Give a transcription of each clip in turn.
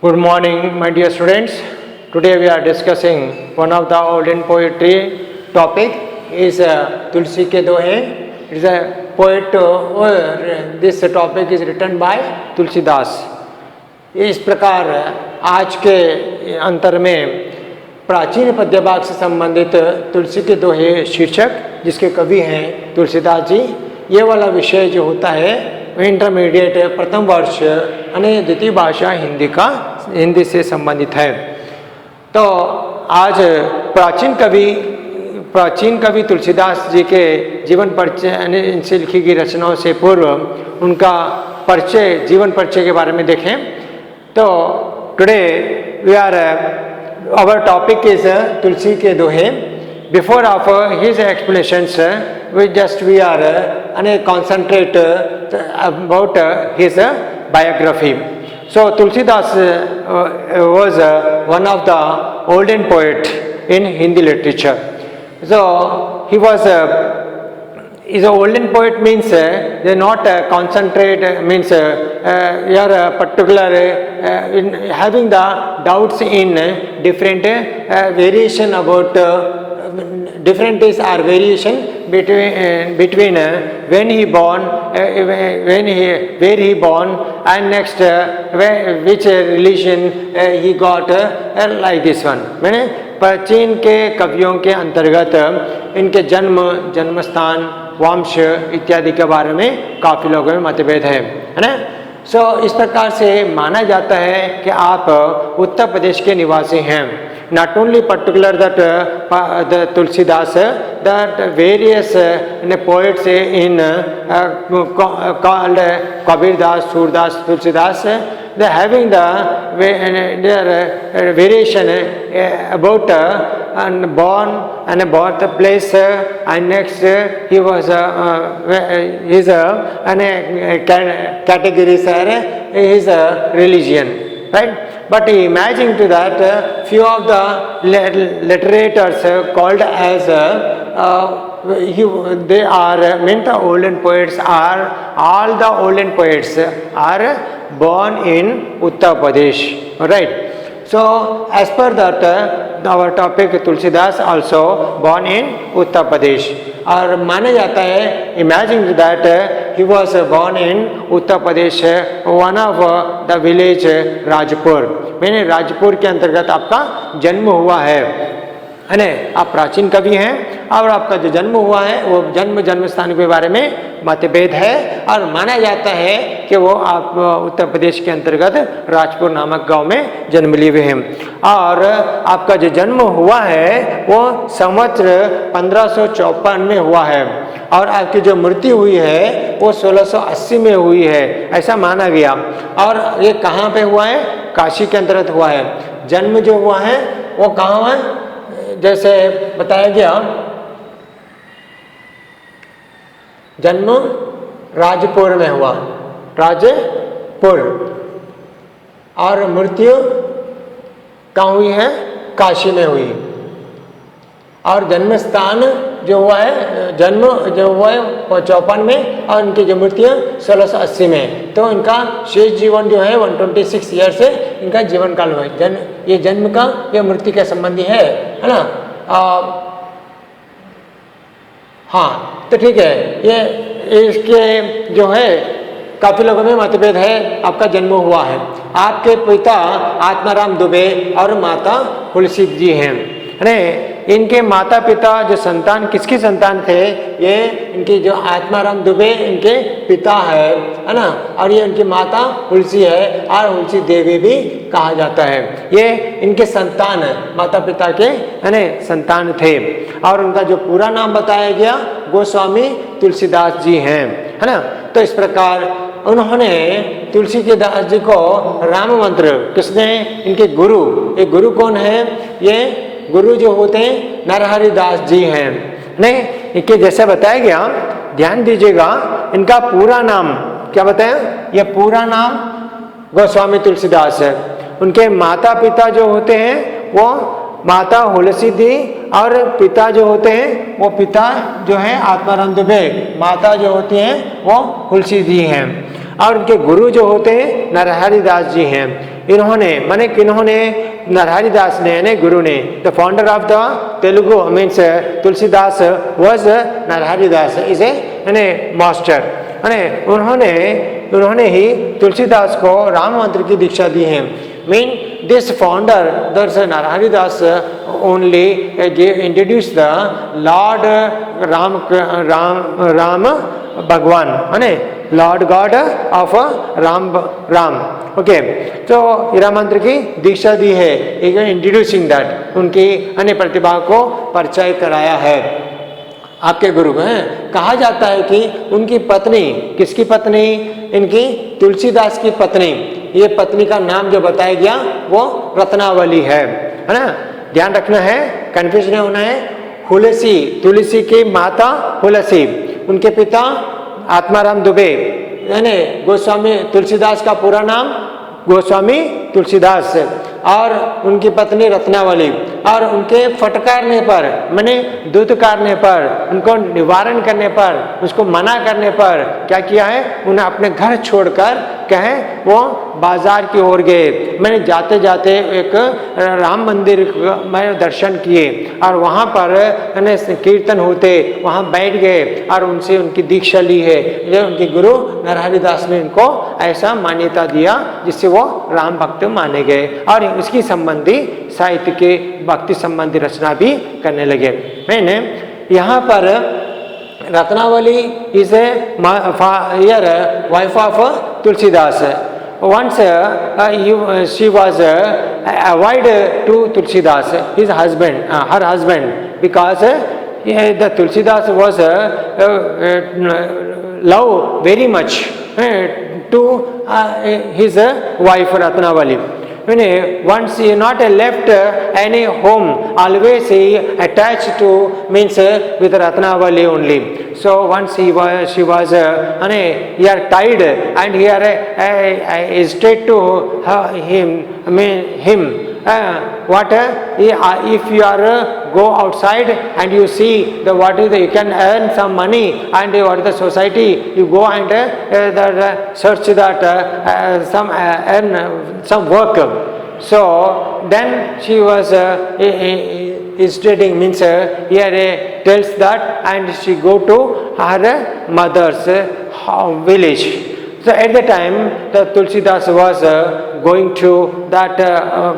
Good morning, my dear students. Today we are discussing one of the olden poetry topic is Tulsi ke Dohe. It is a poet. This topic is written by Tulsidas. इस प्रकार आज के अंतर में प्राचीन पद्यभाग से संबंधित तुलसी के दोहे शीर्षक जिसके कवि हैं तुलसीदास जी, ये वाला विषय जो होता है इंटरमीडिएट प्रथम वर्ष यानी द्वितीय भाषा हिंदी से संबंधित है। तो आज प्राचीन कवि तुलसीदास जी के जीवन परिचय यानी इनसे लिखी गई रचनाओं से पूर्व उनका परिचय, जीवन परिचय के बारे में देखें तो today we are our topic is Tulsi के दोहे. Before of his explanations, we are concentrate about his biography. So Tulsidas was one of the olden poet in Hindi literature. So he was is a olden poet means they not concentrate means you are particular in having the doubts in different variation about different is our variation between when he born, where he born, and next which religion he got, like this one. मैंने प्राचीन के कवियों के अंतर्गत इनके जन्म स्थान, वंश इत्यादि के बारे में काफी लोगों में मतभेद है ना. सो इस प्रकार से माना जाता है कि आप उत्तर प्रदेश के निवासी हैं. Not only particular that the Tulsidas, that various poets in called Kabir Das, Surdas, Tulsidas, they having their variation about and born and birthplace, and next he was his categories are his religion, right? But imagine to that few of the literators called as they are meant the olden poets are all the olden poets are born in Uttar Pradesh, right? So as per that our topic Tulsidas also born in Uttar Pradesh. और माना जाता है imagine that he was born in Uttar Pradesh, one of the village Rajpur. मैंने राजपुर के अंतर्गत आपका जन्म हुआ है ना. आप प्राचीन कवि हैं और आपका जो जन्म हुआ है वो जन्म स्थान के बारे में मतभेद है और माना जाता है कि वो आप उत्तर प्रदेश के अंतर्गत राजपुर नामक गांव में जन्म लिए हुए हैं. और आपका जो जन्म हुआ है वो संवत्सर 1554 में हुआ है और आपकी जो मृत्यु हुई है वो 1680 में हुई है, ऐसा माना गया. और ये कहाँ पे हुआ है? काशी के अंतर्गत हुआ है. जन्म जो हुआ है वो कहाँ हुआ है? जैसे बताया गया जन्म राजपुर में हुआ, राजपुर, और मृत्यु कहाँ हुई है? काशी में हुई. और जन्म स्थान जो हुआ है, जन्म जो हुआ है 54 में और इनकी जो मृत्यु 1680 में. तो इनका शेष जीवन जो है 126 ईयर से इनका जीवन काल हुआ है. ये जन्म का ये मृत्यु के संबंधी है ना. हाँ, तो ठीक है. ये इसके जो है काफी लोगों में मतभेद है. आपका जन्म हुआ है, आपके पिता आत्माराम दुबे और माता तुलसी जी हैं. इनके माता पिता जो संतान किसकी संतान थे? ये इनकी जो आत्माराम दुबे इनके पिता है ना, और ये इनकी माता तुलसी है और तुलसी देवी भी कहा जाता है. ये इनके संतान माता पिता के संतान थे. और उनका जो पूरा नाम बताया गया गोस्वामी तुलसीदास जी हैं, है ना. तो इस प्रकार उन्होंने तुलसी के दास जी को राम मंत्र, किसने? इनके गुरु. ये गुरु कौन है? ये गुरु जो होते हैं नरहरि दास जी हैं. नहीं, इनके जैसे बताया गया, ध्यान दीजिएगा, इनका पूरा नाम क्या बताया? ये पूरा नाम गोस्वामी तुलसीदास है. उनके माता पिता जो होते हैं वो माता तुलसी दी और पिता जो होते हैं वो पिता जो है आत्माराम दुबे, माता जो होती हैं वो तुलसी दी हैं. और उनके गुरु जो होते हैं नरहरि दास जी हैं. इन्होंने माने किन्होंने, नरहरि दास ने यानी गुरु ने, the founder of the Telugu means Tulsidas was Narhari Das is a master. उन्होंने ही तुलसीदास को राम मंत्र की दीक्षा दी है। मीन दिस फाउंडर दर्स Narhari Das only introduce the lord Ram भगवान lord god of Ram. Okay, तो हीरा मंत्र की दीक्षा दी है, इंट्रोड्यूसिंग दैट, उनकी अन्य प्रतिभा को परिचय कराया है आपके गुरु हैं। कहा जाता है कि उनकी पत्नी, किसकी पत्नी? इनकी तुलसीदास की पत्नी। ये पत्नी का नाम जो बताया गया वो रत्नावली है ना, ध्यान रखना है, कंफ्यूज नहीं होना है। हुलसी, तुलसी की माता हुलसी, उनके पिता आत्माराम दुबे यानी गोस्वामी तुलसीदास का पूरा नाम गोस्वामी तुलसीदास, और उनकी पत्नी रत्नावली। और उनके फटकारने पर माने दूतकारने पर, उनको निवारण करने पर, उसको मना करने पर क्या किया है? उन्हें अपने घर छोड़कर कहें वो बाजार की ओर गए। मैंने जाते जाते एक राम मंदिर में दर्शन किए और वहाँ पर कीर्तन होते, वहाँ बैठ गए और उनसे उनकी दीक्षा ली है। ये उनके गुरु नरहरि दास ने इनको ऐसा मान्यता दिया जिससे वो राम भक्त माने गए और उसकी संबंधी साहित्य के भक्ति संबंधी रचना भी करने लगे। मैंने यहाँ पर Ratnavali is a wife of Tulsidas. Once she was avoid to Tulsidas, his husband, her husband, because the Tulsidas was love very much to his wife Ratnavali. Once he not left any home, always he attached to means with Ratnavali only. So once she was here tied and here straight to him. What if you are go outside and you see the what is the, you can earn some money and what is the society, you go and search that earn some work. So then she was studying means here tells that, and she go to her mother's village. So at the time the Tulsidas was going to that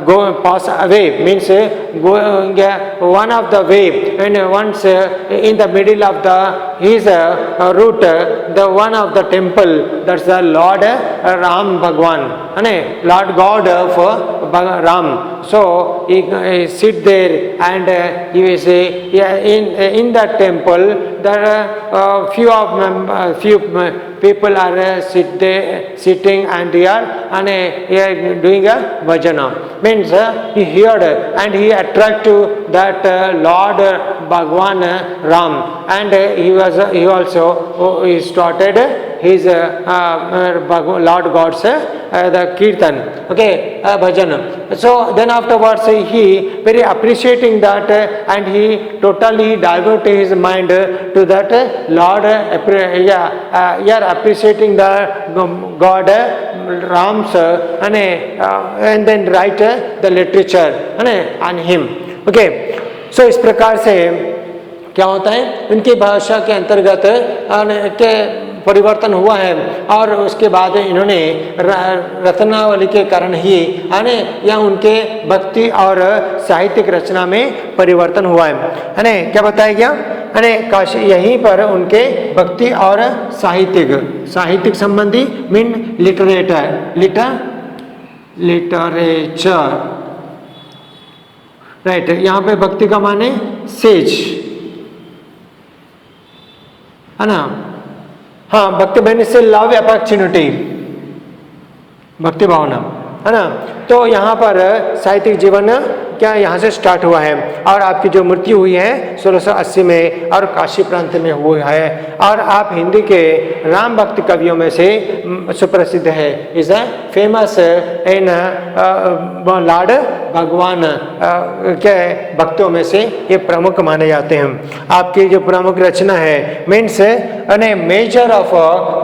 go pass away means going one of the way, and once in the middle of the his route the one of the temple, that's the Lord Ram Bhagwan, Lord God of Ram. So he sit there and he will say in that temple there are few people are sitting and they are doing a bhajana. Means he heard and he attract to that Lord Bhagwan Ram, and he also he started his Lord God's the kirtan, okay, bhajan. So then afterwards he very appreciating that and he totally diverted his mind to that Lord, appreciating the God Ram's and then write the literature on him. Okay, so इस प्रकार से क्या होता है, उनकी भाषा के अंतर्गत के परिवर्तन हुआ है और उसके बाद इन्होंने रत्नावली के कारण ही या उनके भक्ति और साहित्यिक रचना में परिवर्तन हुआ है क्या बताया गया काशी यहीं पर उनके भक्ति और साहित्यिक संबंधी मीन लिटरेचर राइट, यहाँ पे भक्ति का माने सेज है ना, हाँ, भक्ति बहने से लव अपॉर्चुनिटी, भक्ति भावना है ना। तो यहाँ पर साहित्यिक जीवन क्या यहाँ से स्टार्ट हुआ है और आपकी जो मृत्यु हुई है 1680 में और काशी प्रांत में हुआ है। और आप हिंदी के राम भक्त कवियों में से सुप्रसिद्ध है, is a famous in Lord भगवान के भक्तों में से ये प्रमुख माने जाते हैं। आपकी जो प्रमुख रचना है मीन्स अने मेजर ऑफ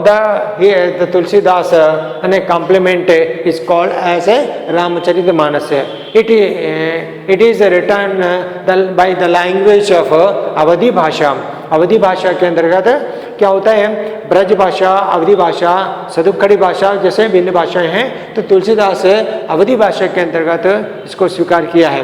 द तुलसीदास अने compliment is called as a Ramcharitmanas. It is written by the language of Awadhi भाषा। अवधी भाषा के अंतर्गत क्या होता है, ब्रज भाषा, अवधी भाषा, सदुक्खड़ी भाषा जैसे भिन्न भाषाएं हैं, तो तुलसीदास अवधी भाषा के अंतर्गत इसको स्वीकार किया है।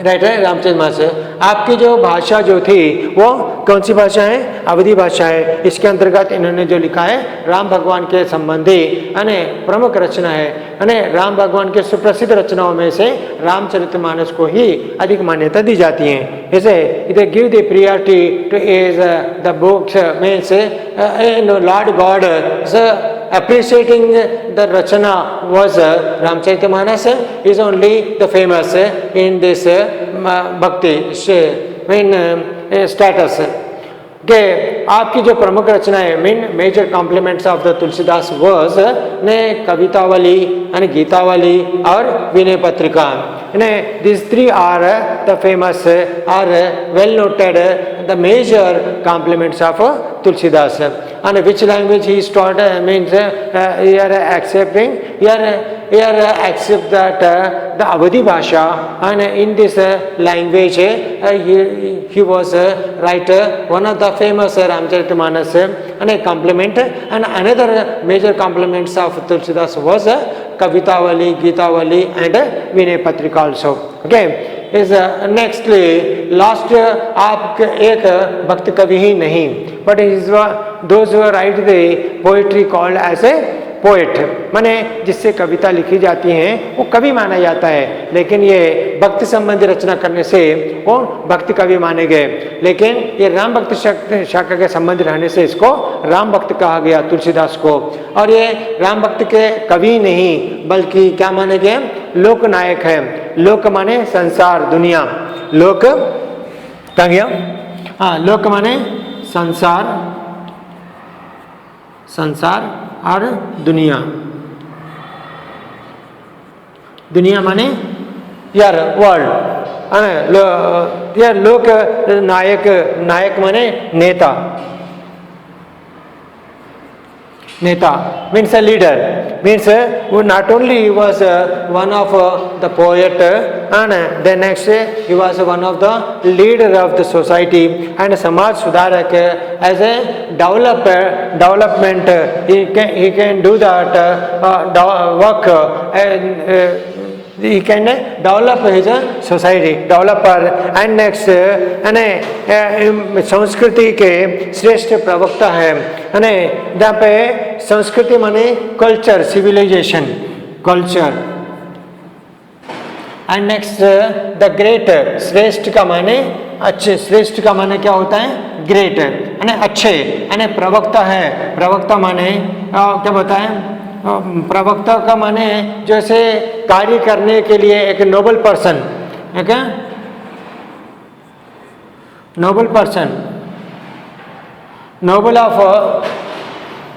राइट है रामचरितमानस। आपकी जो भाषा जो थी वो कौन सी भाषा है, अवधी भाषा है। इसके अंतर्गत इन्होंने जो लिखा है राम भगवान के संबंधी अने प्रमुख रचना है। अने राम भगवान के सुप्रसिद्ध रचनाओं में से रामचरितमानस को ही अधिक मान्यता दी जाती है। जैसे इधर give the priority two is the books means Lord God appreciating the rachana was Ramcharitamānas is only the famous in this bhakti status के आपकी जो प्रमुख रचना है mean major compliments of the Tulsidas verse ने कवितावली and गीतावली और विनय पत्रिका ने these three are the famous are well noted the major compliments of Tulsidas. And which language he taught means here accepting here accept that the Awadhi Bhasha, and in this language he was writer one of the famous Ramcharitamānas and a compliment. And another major compliments of Tulsidas was Kavitavali, Gitavali and Vinay Patrika also. Okay, is nextly last आप एक भक्त कवि ही नहीं, but is those who write the poetry called as a poet, माने जिससे कविता लिखी जाती हैं वो कवि माना जाता है, लेकिन ये भक्ति संबंधी रचना करने से वो भक्ति कवि माने गए। लेकिन ये राम भक्त शाखा के संबंध रहने से इसको राम भक्त कहा गया तुलसीदास को। और ये राम भक्त के कवि नहीं बल्कि क्या माने गए, लोक नायक है। लोक माने संसार दुनिया, लोक क्या गया, हाँ लोक माने संसार, संसार और दुनिया, दुनिया माने यार वर्ल्ड, यार लोक नायक, नायक माने नेता, नेता means a leader, means who not only he was one of the poet and then next he was one of the leader of the society and Samaj Sudharak as a development he can do that work and he can develop his society, developer and next संस्कृति के श्रेष्ठ प्रवक्ता है। जहाँ पे संस्कृति माने culture, civilization, culture and next the great, श्रेष्ठ का माने अच्छे, श्रेष्ठ का माने क्या होता है, ग्रेट यानी अच्छे, यानी प्रवक्ता है, प्रवक्ता माने क्या बताएं, प्रवक्ता का माने जैसे कार्य करने के लिए एक नोबल पर्सन है क्या, Nobel person,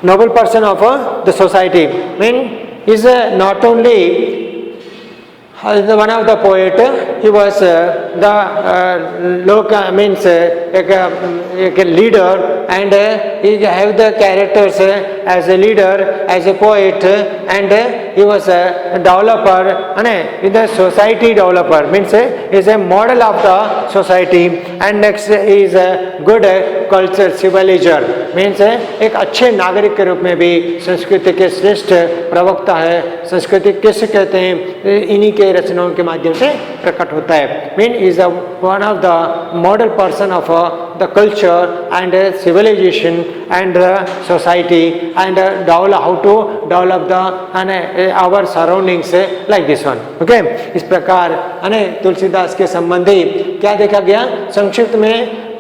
Nobel person of the society mean is not only one of the poet, he was the local means a leader and he have the characters as a leader, as a poet and he was a developer and in the society developer means is a model of the society and next is a good culture civilizer means एक अच्छे नागरिक के रूप में भी संस्कृति के श्रेष्ठ प्रवक्ता है। संस्कृति किसे कहते हैं, इन्हीं के रचनाओं के माध्यम से प्रकट होता है। Mean is one of the model person of the culture and civilization and society and how to develop the our surroundings like this one. Okay, इस प्रकार तुलसीदास के संबंधी क्या देखा गया, संक्षिप्त में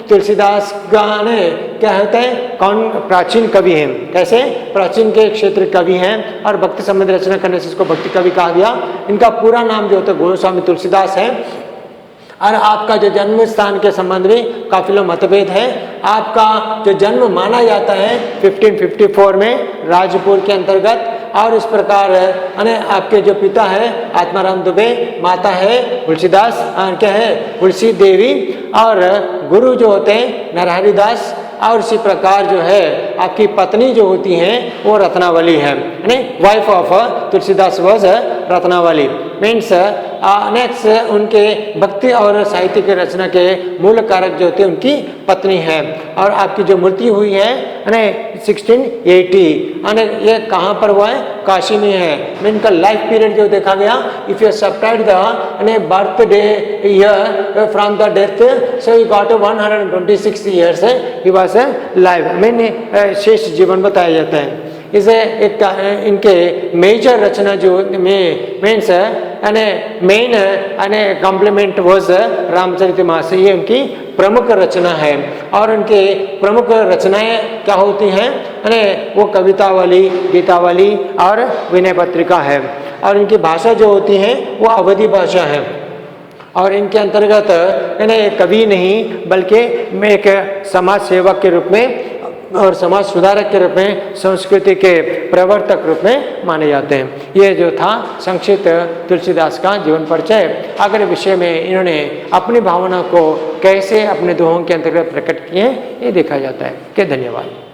तुलसीदास गाने क्या होते हैं, कौन प्राचीन कवि हैं, कैसे प्राचीन के क्षेत्र कवि हैं और भक्ति संबंधी रचना करने से इसको भक्ति कवि कहा गया। इनका पूरा नाम जो होता है गोस्वामी तुलसीदास है और आपका जो जन्म स्थान के संबंध में काफी लोग मतभेद है। आपका जो जन्म माना जाता है 1554 में राजपुर के अंतर्गत, और इस प्रकार आपके जो पिता है आत्माराम दुबे, माता है तुलसीदास, क्या है तुलसी देवी, और गुरु जो होते हैं नरहरि दास, और इसी प्रकार जो है आपकी पत्नी जो होती हैं वो रत्नावली है, wife of Tulsidas was Ratnavali. Means next उनके भक्ति और साहित्य की रचना के मूल कारक जो होते हैं उनकी पत्नी है। और आपकी जो मृत्यु हुई है 1680, ये कहाँ पर हुआ है? काशी में है। इनका लाइफ पीरियड जो देखा गया, if you subtract the birth day year from the death, so he got 126 years he was live. शेष जीवन बताया जाता है। इसे एक इनके मेजर रचना जो means main compliment was Ramcharitmanas, ये उनकी प्रमुख रचना है। और उनके प्रमुख रचनाएं क्या होती हैं? वो कवितावली, गीतावली और विनय पत्रिका है। और इनकी भाषा जो होती है वो अवधी भाषा है। और इनके अंतर्गत कवि नहीं बल्कि एक समाज सेवक के रूप में और समाज सुधारक के रूप में, संस्कृति के प्रवर्तक रूप में माने जाते हैं। ये जो था संक्षिप्त तुलसीदास का जीवन परिचय। अगले विषय में इन्होंने अपनी भावना को कैसे अपने दोहों के अंतर्गत प्रकट किए ये देखा जाता है। के धन्यवाद।